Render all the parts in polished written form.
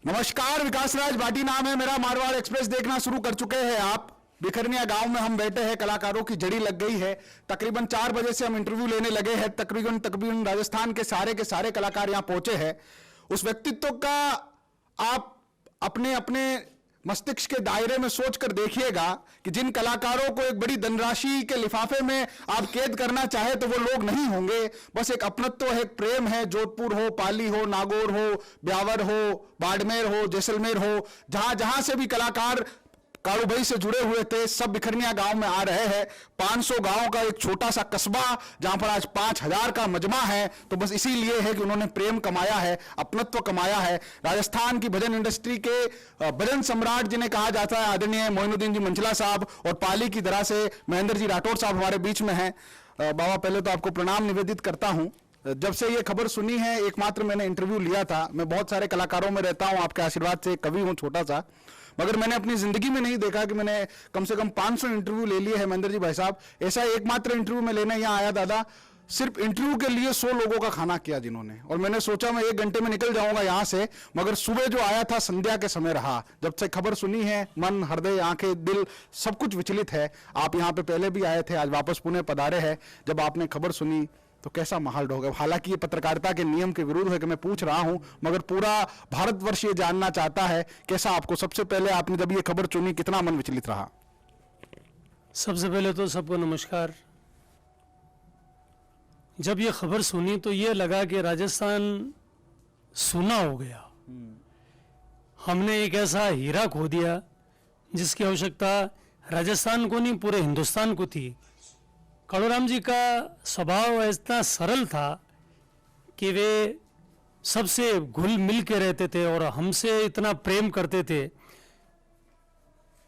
नमस्कार, विकास राज भाटी नाम है मेरा। मारवाड़ एक्सप्रेस देखना शुरू कर चुके हैं आप। बिखरनिया गांव में हम बैठे हैं, कलाकारों की जड़ी लग गई है। तकरीबन 4 बजे से हम इंटरव्यू लेने लगे हैं। तकरीबन राजस्थान के सारे कलाकार यहां पहुंचे हैं। उस व्यक्तित्व का आप अपने अपने मस्तिष्क के दायरे में सोचकर देखिएगा कि जिन कलाकारों को एक बड़ी धनराशि के लिफाफे में आप कैद करना चाहे तो वो लोग नहीं होंगे। बस एक अपनत्व है, एक प्रेम है। जोधपुर हो, पाली हो, नागौर हो, ब्यावर हो, बाड़मेर हो, जैसलमेर हो, जहां जहां से भी कलाकार कालू भाई से जुड़े हुए थे, सब बिखरनिया गांव में आ रहे हैं। 500 गांव का एक छोटा सा कस्बा जहां पर आज 5000 का मजमा है, तो बस इसीलिए है कि उन्होंने प्रेम कमाया है, अपनत्व कमाया है। राजस्थान की भजन इंडस्ट्री के भजन सम्राट जिन्हें कहा जाता है, आदरणीय मोइनुद्दीन जी मंचला साहब, और पाली की तरह से महेंद्र जी राठौड़ साहब हमारे बीच में हैं। बाबा, पहले तो आपको प्रणाम निवेदित करता हूं। जब से ये खबर सुनी है, एकमात्र मैंने इंटरव्यू लिया था। मैं बहुत सारे कलाकारों में रहता हूं, आपके आशीर्वाद से कवि हूं छोटा सा, मगर मैंने अपनी जिंदगी में नहीं देखा कि मैंने कम से कम 500 इंटरव्यू ले लिए हैं महेंद्र जी भाई साहब। ऐसा एकमात्र इंटरव्यू में लेने यहाँ आया दादा, सिर्फ इंटरव्यू के लिए 100 लोगों का खाना किया जिन्होंने। और मैंने सोचा मैं 1 घंटे में निकल जाऊंगा यहाँ से, मगर सुबह जो आया था संध्या के समय रहा। जब से खबर सुनी है, मन, हृदय, आंखें, दिल सब कुछ विचलित है। आप यहाँ पे पहले भी आए थे, आज वापस पुणे पधारे हैं। जब आपने खबर सुनी तो कैसा माहौल होगा? हालांकि ये पत्रकारिता के नियम के विरुद्ध है कि मैं पूछ रहा हूं, मगर पूरा भारतवर्ष ये जानना चाहता है कैसा आपको, सबसे पहले आपने जब ये खबर सुनी कितना मन विचलित रहा? सबसे पहले तो सबको नमस्कार। जब ये खबर सुनी तो ये लगा कि राजस्थान सूना हो गया। हमने एक ऐसा हीरा खो दिया जिसकी आवश्यकता राजस्थान को नहीं, पूरे हिंदुस्तान को थी। कालूराम जी का स्वभाव इतना सरल था कि वे सबसे घुल मिल के रहते थे और हमसे इतना प्रेम करते थे।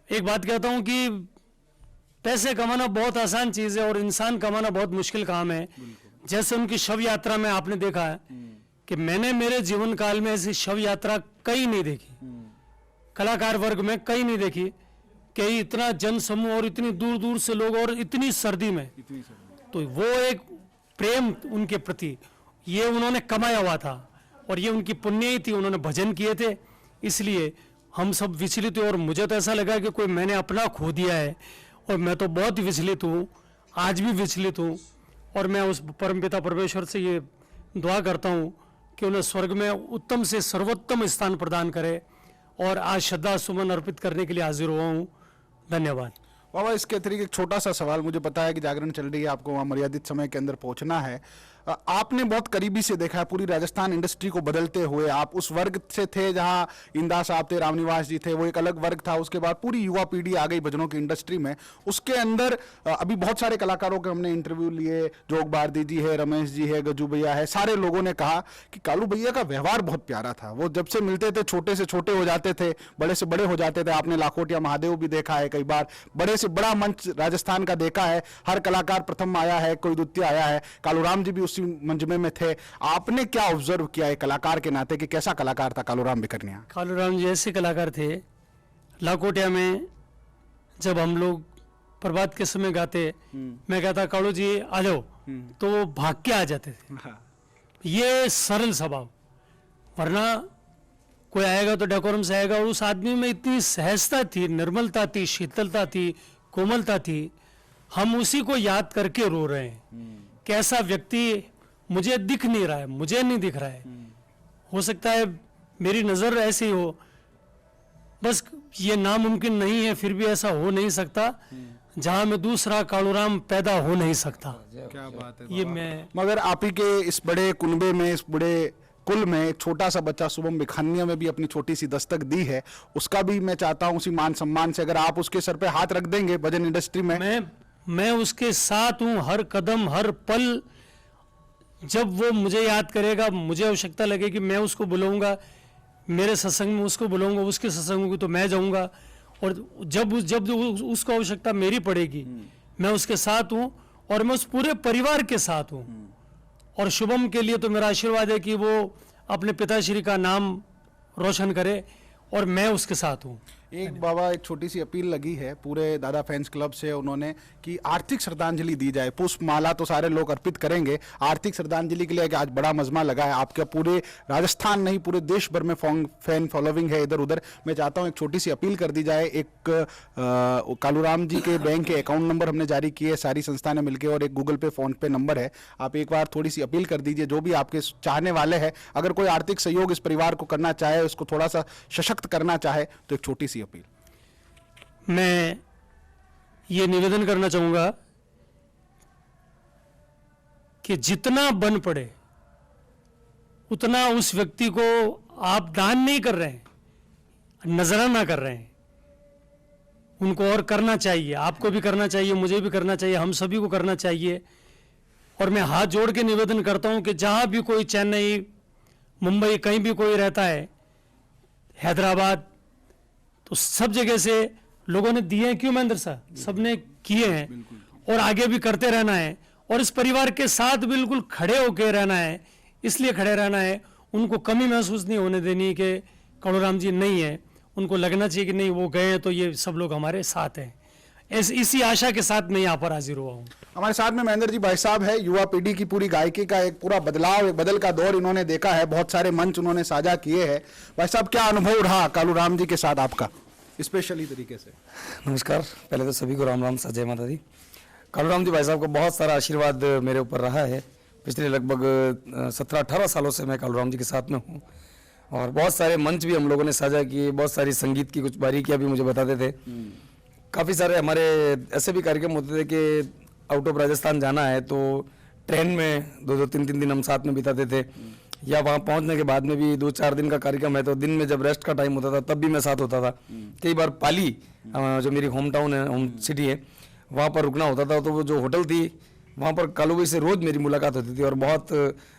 एक बात कहता हूँ कि पैसे कमाना बहुत आसान चीज़ है और इंसान कमाना बहुत मुश्किल काम है। जैसे उनकी शव यात्रा में आपने देखा है कि मैंने मेरे जीवन काल में ऐसी शव यात्रा कहीं नहीं देखी, कलाकार वर्ग में कहीं नहीं देखी कि इतना जन समूह और इतनी दूर दूर से लोग और इतनी सर्दी में। तो वो एक प्रेम उनके प्रति ये उन्होंने कमाया हुआ था और ये उनकी पुण्य ही थी। उन्होंने भजन किए थे, इसलिए हम सब विचलित हुए। और मुझे तो ऐसा लगा कि कोई मैंने अपना खो दिया है, और मैं तो बहुत ही विचलित हूँ, आज भी विचलित हूँ। और मैं उस परमपिता परमेश्वर से ये दुआ करता हूँ कि उन्हें स्वर्ग में उत्तम से सर्वोत्तम स्थान प्रदान करे। और आज श्रद्धा सुमन अर्पित करने के लिए हाजिर हुआ हूँ। धन्यवाद। बाबा, इसके अतिरिक्त एक छोटा सा सवाल, मुझे पता है कि जागरण चल रही है, आपको वहाँ मर्यादित समय के अंदर पहुंचना है। आपने बहुत करीबी से देखा है पूरी राजस्थान इंडस्ट्री को बदलते हुए। आप उस वर्ग से थे जहां इंदा साहब थे, रामनिवास जी थे, वो एक अलग वर्ग था। उसके बाद पूरी युवा पीढ़ी आ गई भजनों की इंडस्ट्री में। उसके अंदर अभी बहुत सारे कलाकारों के हमने इंटरव्यू लिए, जोग भारती जी है, रमेश जी है, गजू भैया है, सारे लोगों ने कहा कि कालू भैया का व्यवहार बहुत प्यारा था। वो जब से मिलते थे छोटे से छोटे हो जाते थे, बड़े से बड़े हो जाते थे। आपने लाखोटिया महादेव भी देखा है कई बार, बड़े से बड़ा मंच राजस्थान का देखा है। हर कलाकार प्रथम आया है, कोई द्वितीय आया है। कालूराम जी भी उसी मंजमे में थे। आपने क्या ऑब्जर्व किया है कलाकार के नाते कि कैसा कलाकार था कालूराम बिखरनिया? कालूराम जी ऐसे कलाकार थे। लाखोटिया में जब हम लोग प्रभात के समय गाते, मैं कहता कालू जी आ जाओ, तो वो भाग के आ जाते थे। ये सरल स्वभाव, वरना कोई आएगा तो डेकोरम से आएगा। और उस आदमी में इतनी सहजता थी, निर्मलता थी, शीतलता थी, कोमलता थी। हम उसी को याद करके रो रहे हैं कि ऐसा व्यक्ति मुझे दिख नहीं रहा है, मुझे नहीं दिख रहा है। हो सकता है मेरी नज़र ऐसी हो, बस ये नामुमकिन नहीं है, फिर भी ऐसा हो नहीं सकता जहां में दूसरा कालूराम पैदा हो नहीं सकता। क्या बात है ये मैं, मगर आप ही के इस बड़े कुनबे में, इस बड़े कुल में एक छोटा सा बच्चा शुभम बिखरनिया में भी अपनी छोटी सी दस्तक दी है। उसका भी मैं चाहता हूं उसी मान सम्मान से अगर आप उसके सर पे हाथ रख देंगे भजन इंडस्ट्री में। मैं उसके साथ हूं, हर कदम हर पल। जब वो मुझे याद करेगा, मुझे आवश्यकता लगे कि मैं उसको बुलाऊंगा, मेरे सत्संग में उसको बुलाऊंगा, उसके सत्संग में तो मैं जाऊंगा। और जब उसको आवश्यकता मेरी पड़ेगी, मैं उसके साथ हूं और मैं उस पूरे परिवार के साथ हूं। और शुभम के लिए तो मेरा आशीर्वाद है कि वो अपने पिताश्री का नाम रोशन करे और मैं उसके साथ हूं। एक बाबा एक छोटी सी अपील लगी है पूरे दादा फैंस क्लब से, उन्होंने कि आर्थिक श्रद्धांजलि दी जाए। पुष्प माला तो सारे लोग अर्पित करेंगे, आर्थिक श्रद्धांजलि के लिए आज बड़ा मजमा लगा है। आपका पूरे राजस्थान नहीं पूरे देश भर में फैन फॉलोइंग है इधर उधर। मैं चाहता हूं एक छोटी सी अपील कर दी जाए। एक कालूराम जी के बैंक के अकाउंट नंबर हमने जारी किए सारी संस्था ने मिलकर, और एक गूगल पे फोन पे नंबर है। आप एक बार थोड़ी सी अपील कर दीजिए, जो भी आपके चाहने वाले हैं, अगर कोई आर्थिक सहयोग इस परिवार को करना चाहे, उसको थोड़ा सा सशक्त करना चाहे, तो एक छोटी सी अपील। मैं ये निवेदन करना चाहूंगा कि जितना बन पड़े उतना उस व्यक्ति को आप दान नहीं कर रहे हैं, नजराना कर रहे हैं, उनको और करना चाहिए। आपको भी करना चाहिए, मुझे भी करना चाहिए, हम सभी को करना चाहिए। और मैं हाथ जोड़ के निवेदन करता हूं कि जहां भी कोई चेन्नई, मुंबई, कहीं भी कोई रहता है, हैदराबाद, तो सब जगह से लोगों ने दिए हैं। क्यों महेंद्र साहब, सबने किए हैं और आगे भी करते रहना है। और इस परिवार के साथ बिल्कुल खड़े होकर रहना है, इसलिए खड़े रहना है, उनको कमी महसूस नहीं होने देनी कि कालूराम जी नहीं है। उनको लगना चाहिए कि नहीं, वो गए हैं तो ये सब लोग हमारे साथ हैं। इसी आशा के साथ मैं यहाँ पर हाजिर हुआ हूँ। हमारे साथ में महेंद्र जी भाई साहब है। युवा पीढ़ी की पूरी गायकी का एक पूरा बदलाव, एक बदल का दौर इन्होंने देखा है, बहुत सारे मंच उन्होंने साझा किए हैं। भाई साहब, क्या अनुभव रहा कालूराम जी के साथ आपका स्पेशली तरीके से? नमस्कार, पहले तो सभी को राम राम, जय माता दी। कालूराम जी भाई साहब का बहुत सारा आशीर्वाद मेरे ऊपर रहा है। पिछले लगभग 17-18 सालों से मैं कालूराम जी के साथ में हूँ, और बहुत सारे मंच भी हम लोगों ने साझा किए, बहुत सारी संगीत की कुछ बारीकियाँ भी मुझे बताते थे। काफ़ी सारे हमारे ऐसे भी कार्यक्रम होते थे कि आउट ऑफ राजस्थान जाना है तो ट्रेन में 2-2, 3-3 दिन हम साथ में बिताते थे, या वहाँ पहुँचने के बाद में भी 2-4 दिन का कार्यक्रम है तो दिन में जब रेस्ट का टाइम होता था तब भी मैं साथ होता था। कई बार पाली, जो मेरी होम टाउन है, होम सिटी है, वहाँ पर रुकना होता था, तो वो जो होटल थी वहाँ पर कालू भाई से रोज मेरी मुलाकात होती थी, और बहुत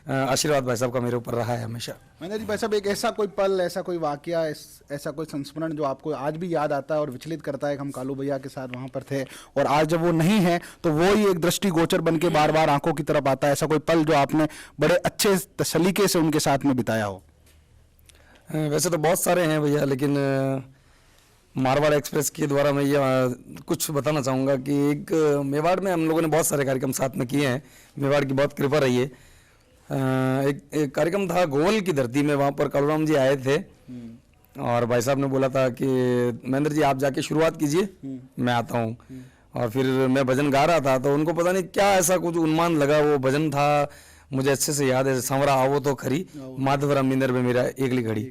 आशीर्वाद भाई साहब का मेरे ऊपर रहा है हमेशा। महेंद्र जी भाई साहब, एक ऐसा कोई पल, ऐसा कोई वाकया, ऐसा कोई संस्मरण जो आपको आज भी याद आता है और विचलित करता है कि हम कालू भैया के साथ वहाँ पर थे, और आज जब वो नहीं है तो वो ही एक दृष्टिगोचर बन के बार बार आंखों की तरफ आता है? ऐसा कोई पल जो आपने बड़े अच्छे सलीके से उनके साथ में बिताया हो? वैसे तो बहुत सारे हैं भैया, लेकिन मारवाड़ एक्सप्रेस के द्वारा मैं ये कुछ बताना चाहूँगा कि एक मेवाड़ में हम लोगों ने बहुत सारे कार्यक्रम साथ में किए हैं। मेवाड़ की बहुत कृपा रही है। एक कार्यक्रम था गोवल की धरती में, वहाँ पर कालूराम जी आए थे, और भाई साहब ने बोला था कि महेंद्र जी आप जाके शुरुआत कीजिए, मैं आता हूँ। और फिर मैं भजन गा रहा था तो उनको पता नहीं क्या ऐसा कुछ उन्मान लगा, वो भजन था, मुझे अच्छे से याद है, सांवरा आवो तो खरी, माधवराम मिंदर में मेरा एकली घड़ी।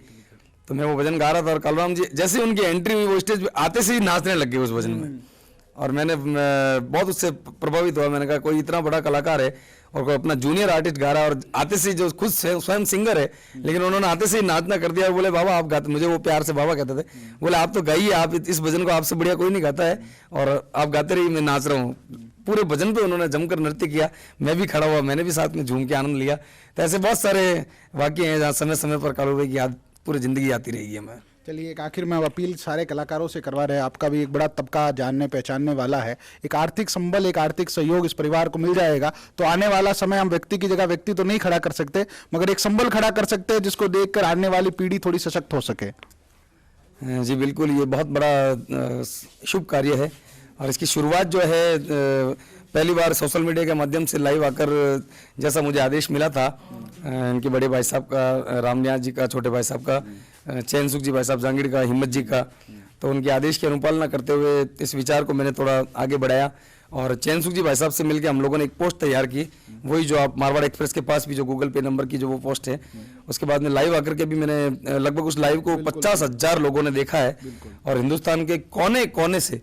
तो मैं वो भजन गा रहा था और कालूराम जी जैसे ही उनकी एंट्री हुई वो स्टेज पे आते से ही नाचने लग गए उस भजन में, और मैंने बहुत उससे प्रभावित हुआ। मैंने कहा कोई इतना बड़ा कलाकार है और कोई अपना जूनियर आर्टिस्ट गा रहा है, और आते से जो खुद स्वयं सिंगर है, लेकिन उन्होंने आते से ही नाचना कर दिया। बोले बाबा आप गाते, मुझे वो प्यार से बाबा कहते थे, बोले आप तो गाइए, आप इस भजन को आपसे बढ़िया कोई नहीं गाता है, और आप गाते रहिए, मैं नाच रहा हूँ। पूरे भजन पे उन्होंने जमकर नृत्य किया, मैं भी खड़ा हुआ, मैंने भी साथ में झूम के आनंद लिया। तो ऐसे बहुत सारे वाक्य हैं जहाँ समय समय पर कालू भाई की याद पूरी जिंदगी आती रहेगी हमें। चलिए, एक आखिर में अपील सारे कलाकारों से करवा रहे हैं, आपका भी एक बड़ा तबका जानने पहचानने वाला है, एक आर्थिक संबल, एक आर्थिक सहयोग इस परिवार को मिल जाएगा तो आने वाला समय हम व्यक्ति की जगह व्यक्ति तो नहीं खड़ा कर सकते, मगर एक संबल खड़ा कर सकते हैं जिसको देखकर आने वाली पीढ़ी थोड़ी सशक्त हो सके। जी बिल्कुल, ये बहुत बड़ा शुभ कार्य है, और इसकी शुरुआत जो है पहली बार सोशल मीडिया के माध्यम से लाइव आकर जैसा मुझे आदेश मिला था इनके बड़े भाई साहब का, रामनियाज जी का, छोटे भाई साहब का, चैन सुख जी भाई साहब जांगीड़ का, हिम्मत जी का, तो उनके आदेश की अनुपालना करते हुए इस विचार को मैंने थोड़ा आगे बढ़ाया, और चैन सुख जी भाई साहब से मिलकर हम लोगों ने एक पोस्ट तैयार की, वही जो आप मारवाड़ एक्सप्रेस के पास भी जो गूगल पे नंबर की जो वो पोस्ट है, उसके बाद में लाइव आकर के भी मैंने लगभग उस लाइव को 50,000 लोगों ने देखा है, और हिंदुस्तान के कोने कोने से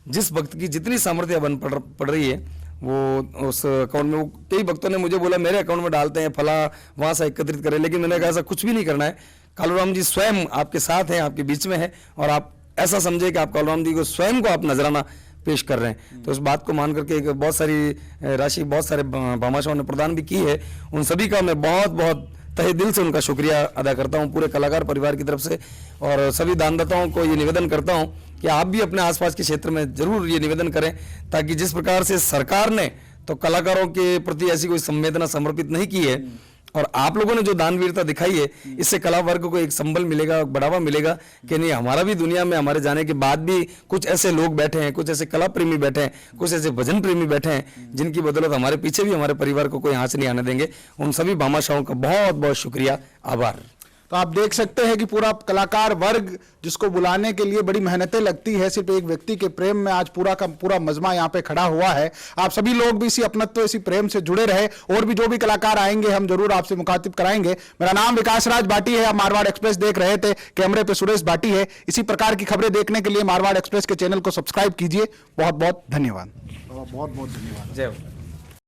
जिस भक्त की जितनी सामर्थ्य बन पड़ रही है वो उस अकाउंट में, वो कई भक्तों ने मुझे बोला मेरे अकाउंट में डालते हैं, फला वहाँ से एकत्रित करें, लेकिन मैंने कहा ऐसा कुछ भी नहीं करना है। कालूराम जी स्वयं आपके साथ हैं, आपके बीच में है, और आप ऐसा समझे कि आप कालूराम जी को स्वयं को आप नजराना पेश कर रहे हैं। तो इस बात को मान करके एक बहुत सारी राशि बहुत सारे भामाशाहों ने प्रदान भी की है, उन सभी का मैं बहुत बहुत तहे दिल से उनका शुक्रिया अदा करता हूं पूरे कलाकार परिवार की तरफ से, और सभी दानदाताओं को ये निवेदन करता हूं कि आप भी अपने आसपास के क्षेत्र में जरूर ये निवेदन करें, ताकि जिस प्रकार से सरकार ने तो कलाकारों के प्रति ऐसी कोई संवेदना समर्पित नहीं की है, और आप लोगों ने जो दानवीरता दिखाई है, इससे कला वर्ग को एक संबल मिलेगा, बढ़ावा मिलेगा कि नहीं, हमारा भी दुनिया में हमारे जाने के बाद भी कुछ ऐसे लोग बैठे हैं, कुछ ऐसे कला प्रेमी बैठे हैं, कुछ ऐसे भजन प्रेमी बैठे हैं, जिनकी बदौलत हमारे पीछे भी हमारे परिवार को कोई आँच नहीं आने देंगे। उन सभी भामाशाहों का बहुत बहुत शुक्रिया, आभार। तो आप देख सकते हैं कि पूरा कलाकार वर्ग जिसको बुलाने के लिए बड़ी मेहनतें लगती है, सिर्फ एक व्यक्ति के प्रेम में आज पूरा का पूरा मजमा यहाँ पे खड़ा हुआ है। आप सभी लोग भी इसी अपनत्व, इसी प्रेम से जुड़े रहे, और भी जो भी कलाकार आएंगे हम जरूर आपसे मुखातिब कराएंगे। मेरा नाम विकास राज भाटी है, आप मारवाड़ एक्सप्रेस देख रहे थे, कैमरे पे सुरेश भाटी है। इसी प्रकार की खबरें देखने के लिए मारवाड़ एक्सप्रेस के चैनल को सब्सक्राइब कीजिए। बहुत बहुत धन्यवाद। बहुत बहुत धन्यवाद। जय हो।